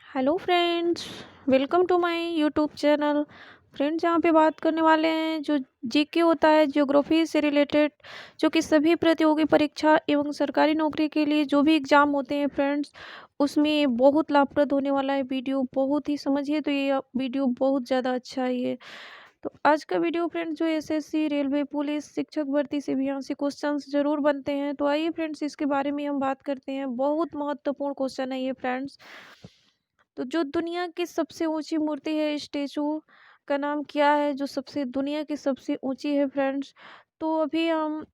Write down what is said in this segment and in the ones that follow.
Hello friends, welcome to my YouTube channel. Friends, यहाँ पे बात करने वाले हैं जो जीके होता है, ज्योग्राफी से रिलेटेड, जो कि सभी प्रतियोगी परीक्षा एवं सरकारी नौकरी के लिए जो भी एग्ज़ाम होते हैं फ्रेंड्स, उसमें बहुत लाभप्रद होने वाला है वीडियो। बहुत ही समझिए तो ये वीडियो बहुत ज़्यादा अच्छा है ये। तो आज का वीडियो फ्रेंड्स जो एसएससी, रेलवे, पुलिस, शिक्षक भर्ती से भी यहाँ से क्वेश्चंस ज़रूर बनते हैं। तो आइए फ्रेंड्स इसके बारे में हम बात करते हैं। बहुत महत्वपूर्ण क्वेश्चन है ये फ्रेंड्स। तो जो दुनिया की सबसे ऊंची मूर्ति है, स्टेचू का नाम क्या है जो सबसे दुनिया की सबसे ऊंची है फ्रेंड्स? तो अभी हम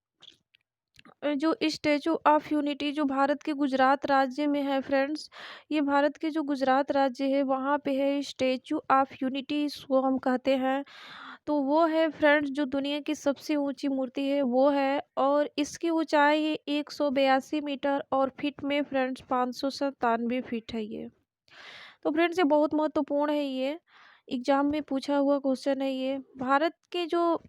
जो स्टेचू ऑफ यूनिटी जो भारत के गुजरात राज्य में है फ्रेंड्स, ये भारत के जो गुजरात राज्य है वहाँ पे है स्टेचू ऑफ यूनिटी, इसको हम कहते हैं। तो वो है फ्रेंड्स जो दुनिया की सबसे ऊंची मूर्ति है वो है, और इसकी ऊंचाई है 182 मीटर और फीट में फ्रेंड्स 597 फीट है ये। तो फ्रेंड्स ये बहुत महत्वपूर्ण है ये, एग्जाम में पूछा हुआ क्वेश्चन है ये। भारत के जो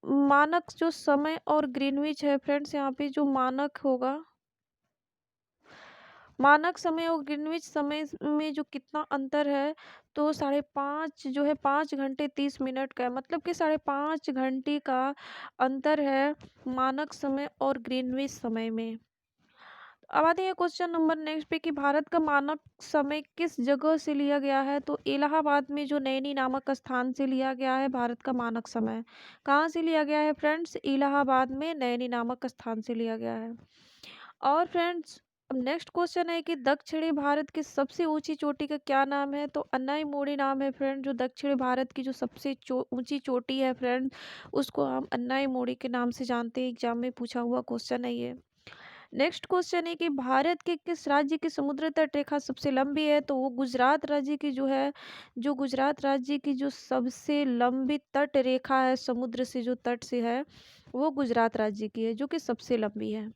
मानक जो समय और ग्रीनविच है फ्रेंड्स, यहाँ पे जो मानक होगा, मानक समय और ग्रीनविच समय में जो कितना अंतर है, तो 5:30 जो है 5 घंटे 30 मिनट का है। मतलब कि 5:30 घंटे का अंतर है मानक समय और ग्रीनविच समय में। अब आते हैं क्वेश्चन नंबर नेक्स्ट पे कि भारत का मानक समय किस जगह से लिया गया है? तो इलाहाबाद में जो नैनी नामक स्थान से लिया गया है भारत का मानक समय। कहाँ से लिया गया है फ्रेंड्स? इलाहाबाद में नैनी नामक स्थान से लिया गया है। और फ्रेंड्स अब नेक्स्ट क्वेश्चन है कि दक्षिणी भारत की सबसे ऊंची चोटी का क्या नाम है? तो अन्नाई मोड़ी नाम है फ्रेंड। जो दक्षिणी भारत की जो सबसे ऊंची चोटी है फ्रेंड, उसको हम अन्नाई मोड़ी के नाम से जानते हैं। एग्जाम में पूछा हुआ क्वेश्चन है ये। नेक्स्ट क्वेश्चन है कि भारत के किस राज्य की समुद्र तट रेखा सबसे लंबी है? तो वो गुजरात राज्य की जो है, जो गुजरात राज्य की जो सबसे लंबी तट रेखा है समुद्र से, जो तट से है, वो गुजरात राज्य की है जो कि सबसे लंबी है।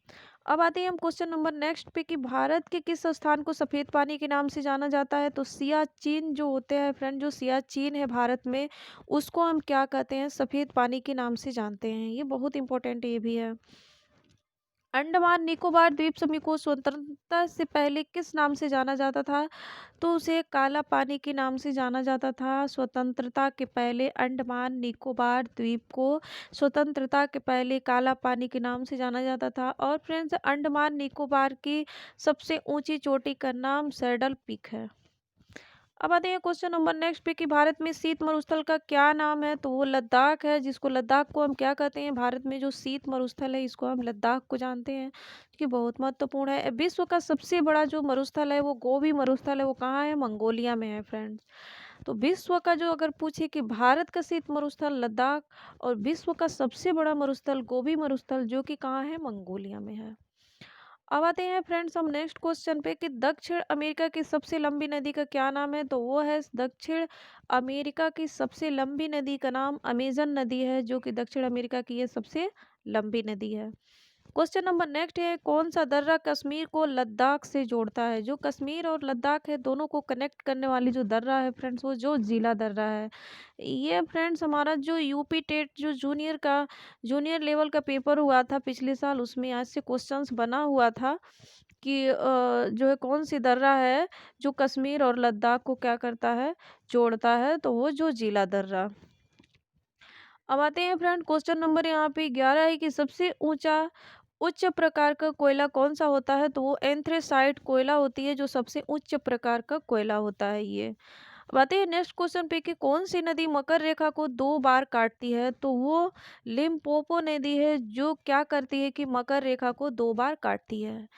अब आते हैं हम क्वेश्चन नंबर नेक्स्ट पे कि भारत के किस स्थान को सफ़ेद पानी के नाम से जाना जाता है? तो सियाचिन जो होते हैं फ्रेंड, जो सियाचिन है भारत में, उसको हम क्या कहते हैं? सफ़ेद पानी के नाम से जानते हैं। ये बहुत इंपॉर्टेंट ये भी है। अंडमान निकोबार द्वीप समूह को स्वतंत्रता से पहले किस नाम से जाना जाता था? तो उसे काला पानी के नाम से जाना जाता था। स्वतंत्रता के पहले अंडमान निकोबार द्वीप को स्वतंत्रता के पहले काला पानी के नाम से जाना जाता था। और फ्रेंड्स अंडमान निकोबार की सबसे ऊंची चोटी का नाम सैडल पीक है। अब आते हैं क्वेश्चन नंबर नेक्स्ट पे कि भारत में शीत मरुस्थल का क्या नाम है? तो वो लद्दाख है, जिसको लद्दाख को हम क्या कहते हैं? भारत में जो शीत मरुस्थल है इसको हम लद्दाख को जानते हैं, कि बहुत महत्वपूर्ण है। विश्व का सबसे बड़ा जो मरुस्थल है वो गोबी मरुस्थल है, वो कहाँ है? मंगोलिया में है फ्रेंड्स। तो विश्व का जो अगर पूछे कि भारत का शीत मरुस्थल लद्दाख, और विश्व का सबसे बड़ा मरुस्थल गोबी मरुस्थल जो कि कहाँ है? मंगोलिया में है। अब आते हैं फ्रेंड्स हम नेक्स्ट क्वेश्चन पे कि दक्षिण अमेरिका की सबसे लंबी नदी का क्या नाम है? तो वो है दक्षिण अमेरिका की सबसे लंबी नदी का नाम अमेजन नदी है, जो कि दक्षिण अमेरिका की ये सबसे लंबी नदी है। क्वेश्चन नंबर नेक्स्ट है कौन सा दर्रा कश्मीर को लद्दाख से जोड़ता है? जो कश्मीर और लद्दाख है दोनों को कनेक्ट करने वाली जो दर्रा है फ्रेंड्स, वो जो जिला दर्रा है। ये फ्रेंड्स हमारा जो यूपी टेट जो जूनियर लेवल का पेपर हुआ था पिछले साल, उसमें आज से क्वेश्चंस बना हुआ था कि जो है कौन सी दर्रा है जो कश्मीर और लद्दाख को क्या करता है? जोड़ता है। तो वो जो जिला दर्रा। अब आते हैं फ्रेंड क्वेश्चन नंबर यहाँ पे 11 है कि सबसे ऊंचा उच्च प्रकार का कोयला कौन सा होता है? तो वो एंथ्रेसाइट कोयला होती है, जो सबसे उच्च प्रकार का कोयला होता है ये। अब आते हैं नेक्स्ट क्वेश्चन पे कि कौन सी नदी मकर रेखा को 2 बार काटती है? तो वो लिम्पोपो नदी है, जो क्या करती है कि मकर रेखा को 2 बार काटती है।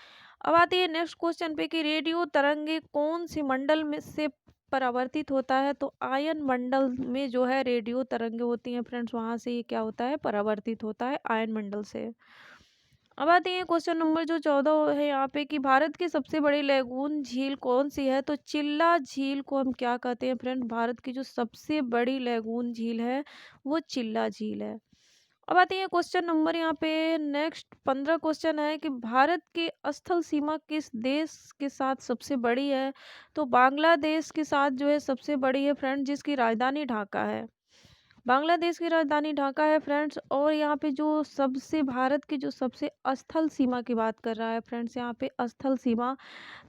अब आती है नेक्स्ट क्वेश्चन पे कि रेडियो तरंगे कौन से मंडल में से परावर्तित होता है? तो आयन मंडल में जो है रेडियो तरंगे होती हैं फ्रेंड्स, वहां से ये क्या होता है? परावर्तित होता है आयन मंडल से। अब आते हैं क्वेश्चन नंबर जो 14 है यहाँ पे कि भारत की सबसे बड़ी लैगून झील कौन सी है? तो चिल्ला झील को हम क्या कहते हैं फ्रेंड? भारत की जो सबसे बड़ी लैगून झील है वो चिल्ला झील है। अब आते हैं क्वेश्चन नंबर यहाँ पे नेक्स्ट 15 क्वेश्चन है कि भारत की स्थल सीमा किस देश के साथ सबसे बड़ी है? तो बांग्लादेश के साथ जो है सबसे बड़ी है फ्रेंड, जिसकी राजधानी ढाका है। बांग्लादेश की राजधानी ढाका है फ्रेंड्स। और यहाँ पे जो सबसे भारत की जो सबसे स्थल सीमा की बात कर रहा है फ्रेंड्स, यहाँ पे स्थल सीमा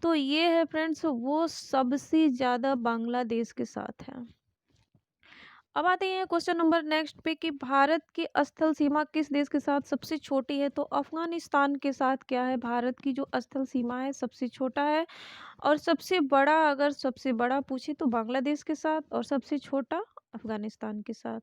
तो ये है फ्रेंड्स, वो सबसे ज़्यादा बांग्लादेश के साथ है। अब आते हैं क्वेश्चन नंबर नेक्स्ट पे कि भारत की स्थल सीमा किस देश के साथ सबसे छोटी है। तो अफगानिस्तान के साथ क्या है, भारत की जो स्थल सीमा है सबसे छोटा है। और सबसे बड़ा, अगर सबसे बड़ा पूछे तो बांग्लादेश के साथ, और सबसे छोटा अफगानिस्तान के साथ।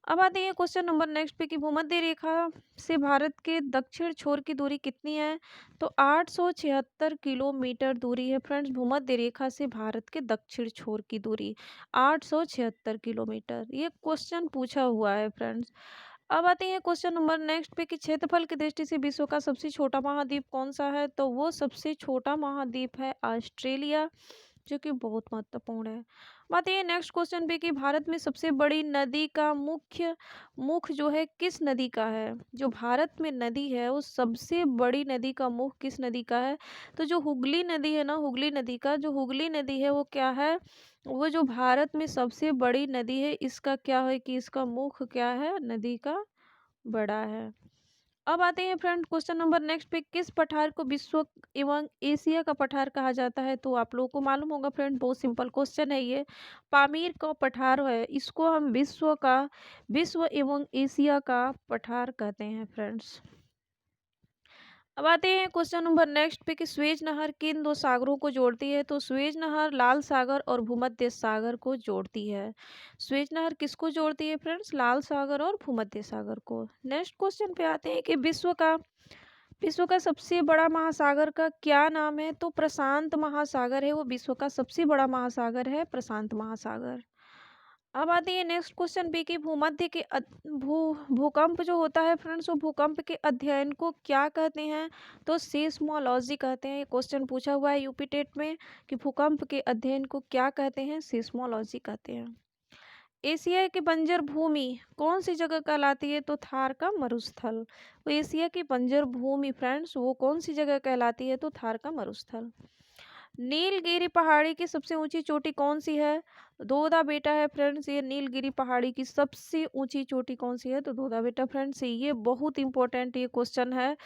अब आते हैं क्वेश्चन नंबर नेक्स्ट पे कि भूमध्य रेखा से भारत के दक्षिण छोर की दूरी कितनी है। तो 876 किलोमीटर दूरी है फ्रेंड्स, भूमध्य रेखा से भारत के दक्षिण छोर की दूरी 876 किलोमीटर। ये क्वेश्चन पूछा हुआ है फ्रेंड्स। अब आते हैं क्वेश्चन नंबर नेक्स्ट पे कि क्षेत्रफल की दृष्टि से विश्व का सबसे छोटा महाद्वीप कौन सा है। तो वो सबसे छोटा महाद्वीप है ऑस्ट्रेलिया, जो कि बहुत महत्वपूर्ण है। बात ये नेक्स्ट क्वेश्चन पे कि भारत में सबसे बड़ी नदी का मुख्य मुख जो है किस नदी का है। जो भारत में नदी है वो सबसे बड़ी नदी का मुख किस नदी का है। तो जो हुगली नदी है ना, हुगली नदी का जो हुगली नदी है वो क्या है, वो जो भारत में सबसे बड़ी नदी है, इसका क्या है कि इसका मुख क्या है, नदी का बड़ा है। अब आते हैं फ्रेंड क्वेश्चन नंबर नेक्स्ट पे, किस पठार को विश्व एवं एशिया का पठार कहा जाता है। तो आप लोगों को मालूम होगा फ्रेंड, बहुत सिंपल क्वेश्चन है ये। पामीर का पठार है, इसको हम विश्व एवं एशिया का पठार कहते हैं फ्रेंड्स। अब आते हैं क्वेश्चन नंबर नेक्स्ट पे कि स्वेज नहर किन दो सागरों को जोड़ती है। तो स्वेज नहर लाल सागर और भूमध्य सागर को जोड़ती है। स्वेज नहर किसको जोड़ती है फ्रेंड्स, लाल सागर और भूमध्य सागर को। नेक्स्ट क्वेश्चन पे आते हैं कि विश्व का सबसे बड़ा महासागर का क्या नाम है। तो प्रशांत महासागर है, वो विश्व का सबसे बड़ा महासागर है, प्रशांत महासागर। अब आती है नेक्स्ट क्वेश्चन पे कि भूकंप जो होता है फ्रेंड्स, वो भूकंप के अध्ययन को क्या कहते हैं। तो सेस्मोलॉजी कहते हैं। ये क्वेश्चन पूछा हुआ है यूपी टेट में कि भूकंप के अध्ययन को क्या कहते हैं, सेस्मोलॉजी कहते हैं। एशिया की बंजर भूमि कौन सी जगह कहलाती है। तो थार का मरुस्थल। तो एशिया की बंजर भूमि फ्रेंड्स वो कौन सी जगह कहलाती है। तो थार का मरुस्थल। नीलगिरी पहाड़ी की सबसे ऊंची चोटी कौन सी है। दोदा बेटा है फ्रेंड्स, ये नीलगिरी पहाड़ी की सबसे ऊंची चोटी कौन सी है। तो दोदा बेटा फ्रेंड्स, ये बहुत इंपॉर्टेंट ये क्वेश्चन है,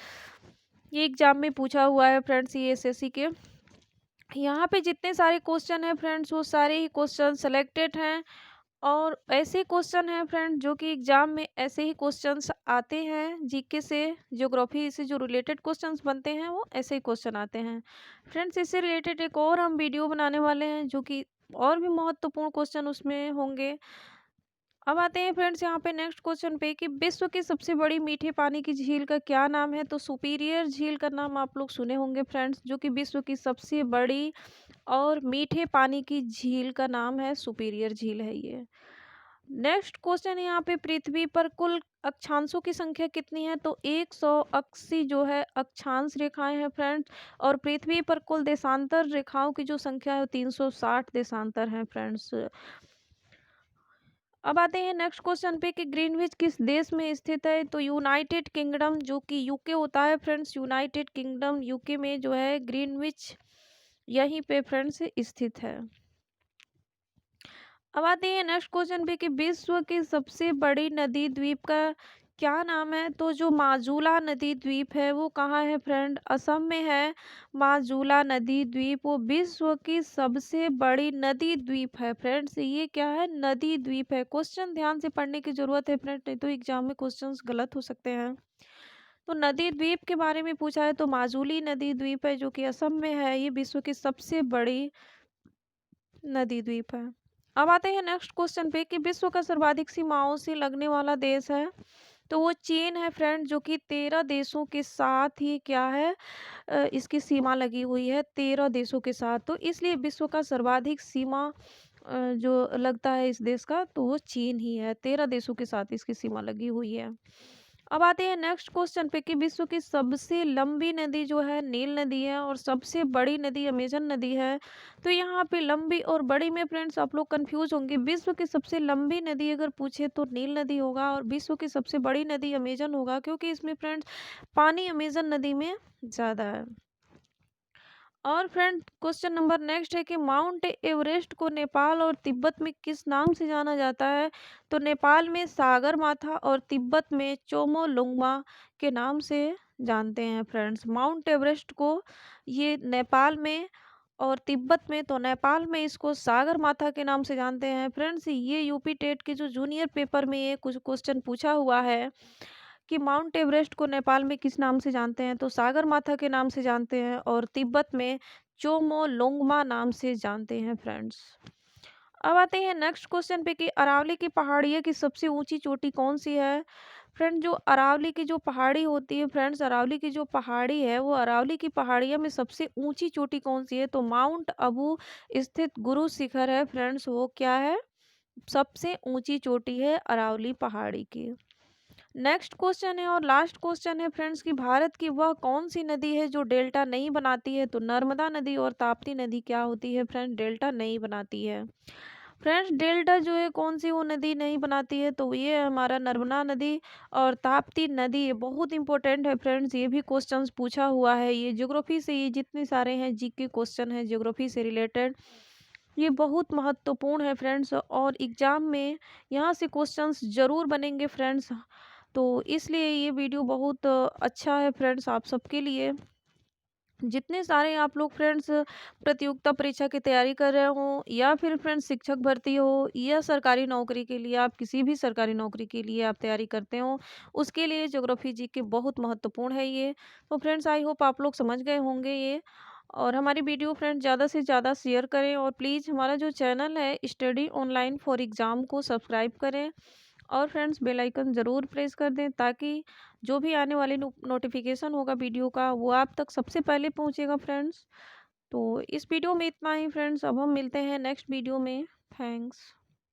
ये एग्जाम में पूछा हुआ है फ्रेंड्स, ये एसएससी के। यहाँ पे जितने सारे क्वेश्चन है फ्रेंड्स, वो सारे ही क्वेश्चन सेलेक्टेड हैं। और ऐसे क्वेश्चन हैं फ्रेंड जो कि एग्जाम में ऐसे ही क्वेश्चंस आते हैं, जीके से ज्योग्राफी से जो रिलेटेड क्वेश्चंस बनते हैं वो ऐसे ही क्वेश्चन आते हैं फ्रेंड्स। इससे रिलेटेड एक और हम वीडियो बनाने वाले हैं जो कि और भी महत्वपूर्ण क्वेश्चन उसमें होंगे। अब आते हैं फ्रेंड्स यहाँ पे नेक्स्ट क्वेश्चन पे कि विश्व की सबसे बड़ी मीठे पानी की झील का क्या नाम है। तो सुपीरियर झील का नाम आप लोग सुने होंगे फ्रेंड्स, जो कि विश्व की सबसे बड़ी और मीठे पानी की झील का नाम है, सुपीरियर झील है ये। नेक्स्ट क्वेश्चन यहाँ पे पृथ्वी पर कुल अक्षांशों की संख्या कितनी है। तो 180 जो है अक्षांश रेखाएं हैं फ्रेंड्स। और पृथ्वी पर कुल देशांतर रेखाओं की जो संख्या है 360 देशांतर हैं फ्रेंड्स। अब आते हैं नेक्स्ट क्वेश्चन पे कि ग्रीनविच किस देश में स्थित है। तो यूनाइटेड किंगडम, जो कि यूके होता है फ्रेंड्स, यूनाइटेड किंगडम यूके में जो है ग्रीनविच यहीं पे फ्रेंड्स स्थित है। अब आते हैं नेक्स्ट क्वेश्चन पे कि विश्व की सबसे बड़ी नदी द्वीप का क्या नाम है। तो जो माजुला नदी द्वीप है वो कहाँ है फ्रेंड, असम में है। माजुला नदी द्वीप वो विश्व की सबसे बड़ी नदी द्वीप है फ्रेंड्स, ये क्या है, नदी द्वीप है। क्वेश्चन ध्यान से पढ़ने की जरूरत है फ्रेंड, नहीं तो एग्जाम में क्वेश्चंस गलत हो सकते हैं। तो नदी द्वीप के बारे में पूछा है तो माजुली नदी द्वीप है, जो कि असम में है, ये विश्व की सबसे बड़ी नदी द्वीप है। अब आते हैं नेक्स्ट क्वेश्चन पे कि विश्व का सर्वाधिक सीमाओं से लगने वाला देश है। तो वो चीन है फ्रेंड, जो कि 13 देशों के साथ ही क्या है, इसकी सीमा लगी हुई है 13 देशों के साथ। तो इसलिए विश्व का सर्वाधिक सीमा जो लगता है इस देश का, तो वो चीन ही है, 13 देशों के साथ इसकी सीमा लगी हुई है। अब आते हैं नेक्स्ट क्वेश्चन पे कि विश्व की सबसे लंबी नदी जो है नील नदी है, और सबसे बड़ी नदी अमेजन नदी है। तो यहाँ पे लंबी और बड़ी में फ्रेंड्स आप लोग कंफ्यूज होंगे, विश्व की सबसे लंबी नदी अगर पूछे तो नील नदी होगा, और विश्व की सबसे बड़ी नदी अमेजन होगा, क्योंकि इसमें फ्रेंड्स पानी अमेजन नदी में ज़्यादा है। और फ्रेंड क्वेश्चन नंबर नेक्स्ट है कि माउंट एवरेस्ट को नेपाल और तिब्बत में किस नाम से जाना जाता है? तो नेपाल में सागर माथा और तिब्बत में चोमोलुंगमा के नाम से जानते हैं फ्रेंड्स। माउंट एवरेस्ट को ये नेपाल में और तिब्बत में, तो नेपाल में इसको सागर माथा के नाम से जानते हैं फ्रेंड्स। ये यूपी टेट के जो जूनियर पेपर में ये कुछ क्वेश्चन पूछा हुआ है कि माउंट एवरेस्ट को नेपाल में किस नाम से जानते हैं? तो सागर माथा के नाम से जानते हैं और तिब्बत में चोमोलोंगमा नाम से जानते हैं फ्रेंड्स। अब आते हैं नेक्स्ट क्वेश्चन पे कि अरावली की पहाड़ियों की सबसे ऊंची चोटी कौन सी है? फ्रेंड जो अरावली की जो पहाड़ी होती है फ्रेंड्स, अरावली की जो पहाड़ी है वो अरावली की पहाड़ियों में सबसे ऊंची चोटी कौन सी है? तो माउंट अबू स्थित गुरु शिखर है फ्रेंड्स। वो क्या है? सबसे ऊंची चोटी है अरावली पहाड़ी की। नेक्स्ट क्वेश्चन है और लास्ट क्वेश्चन है फ्रेंड्स कि भारत की वह कौन सी नदी है जो डेल्टा नहीं बनाती है? तो नर्मदा नदी और ताप्ती नदी क्या होती है फ्रेंड्स? डेल्टा नहीं बनाती है। फ्रेंड्स डेल्टा जो है कौन सी वो नदी नहीं बनाती है? तो ये है हमारा नर्मदा नदी और ताप्ती नदी। ये बहुत इंपॉर्टेंट है फ्रेंड्स, ये भी क्वेश्चंस पूछा हुआ है। ये ज्योग्राफी से, ये जितने सारे हैं जीके क्वेश्चन है ज्योग्राफी से रिलेटेड, ये बहुत महत्वपूर्ण है फ्रेंड्स और एग्जाम में यहाँ से क्वेश्चंस जरूर बनेंगे फ्रेंड्स। तो इसलिए ये वीडियो बहुत अच्छा है फ्रेंड्स आप सबके लिए। जितने सारे आप लोग फ्रेंड्स प्रतियोगिता परीक्षा की तैयारी कर रहे हो या फिर फ्रेंड्स शिक्षक भर्ती हो या सरकारी नौकरी के लिए, आप किसी भी सरकारी नौकरी के लिए आप तैयारी करते हो, उसके लिए ज्योग्राफी जीके बहुत महत्वपूर्ण है ये। तो फ्रेंड्स आई होप आप लोग समझ गए होंगे ये। और हमारी वीडियो फ्रेंड्स ज़्यादा से ज़्यादा शेयर करें और प्लीज़ हमारा जो चैनल है स्टडी ऑनलाइन फॉर एग्ज़ाम को सब्सक्राइब करें और फ्रेंड्स बेल आइकन ज़रूर प्रेस कर दें ताकि जो भी आने वाली नोटिफिकेशन होगा वीडियो का वो आप तक सबसे पहले पहुंचेगा फ्रेंड्स। तो इस वीडियो में इतना ही फ्रेंड्स, अब हम मिलते हैं नेक्स्ट वीडियो में। थैंक्स।